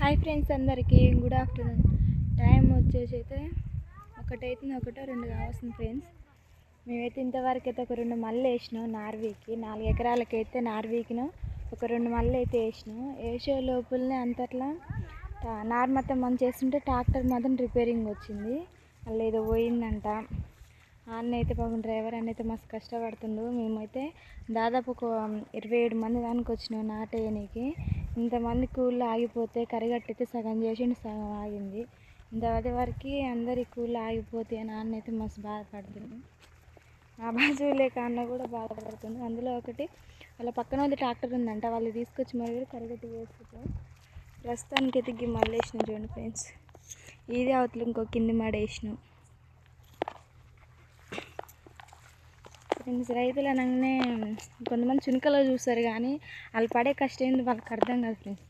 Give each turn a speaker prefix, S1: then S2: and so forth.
S1: Hi friends, అందరికీ good afternoon. Time వచ్చేసి అయితే ఒకటో రెండు కావస్తుంది ఫ్రెండ్స్. మేమైతే ఇంతవరకు అయితే ఒక 2 మళ్ళీ వేసినాం. నార్వీకి 4 ఎకరాలకైతే నార్వీకిను ఒక 2 మళ్ళీ అయితే వేసినాం. వేసే లోపలనే అంతట్లా నార్ మొత్తం మంచి చేస్తుంటే ట్రాక్టర్ మాత్రం రిపేరింగ్ వచ్చింది. అలా ఏదో పోయిందంట. అన్న అయితే పాపం డ్రైవర్ అన్న అయితే మస్తు కష్టపడుతుండు. మేమైతే దాదాపు ఒక 27 మంది దానికి వచ్చినాం నాటేయనికి. ఇంతమంది కూళ్ళు ఆగిపోతే కరిగట్టయితే సగం చేసిండు, సగం ఆగింది. ఇంతవరకు వరకు అందరి కూళ్ళు ఆగిపోతే నాన్న అయితే మస్తు బాధపడుతుంది. ఆ బాజులే కాన్న కూడా బాధపడుతుంది. అందులో ఒకటి వాళ్ళ పక్కన వాళ్ళ ట్రాక్టర్ ఉందంట, వాళ్ళు తీసుకొచ్చి మరి కూడా కరిగట్టి వేసుకుంటాం. ప్రస్తుతానికి అయితే మళ్ళీ వేసినాం చూడండి ఫ్రెండ్స్. ఇది అవతల ఇంకో కింది మాడ వేసినాం ఫ్రెండ్స్. రైతులు అనగానే కొంతమంది చునకలో చూస్తారు, కానీ వాళ్ళు పడే కష్టం ఏంటి వాళ్ళకి అర్థం కాదు ఫ్రెండ్స్.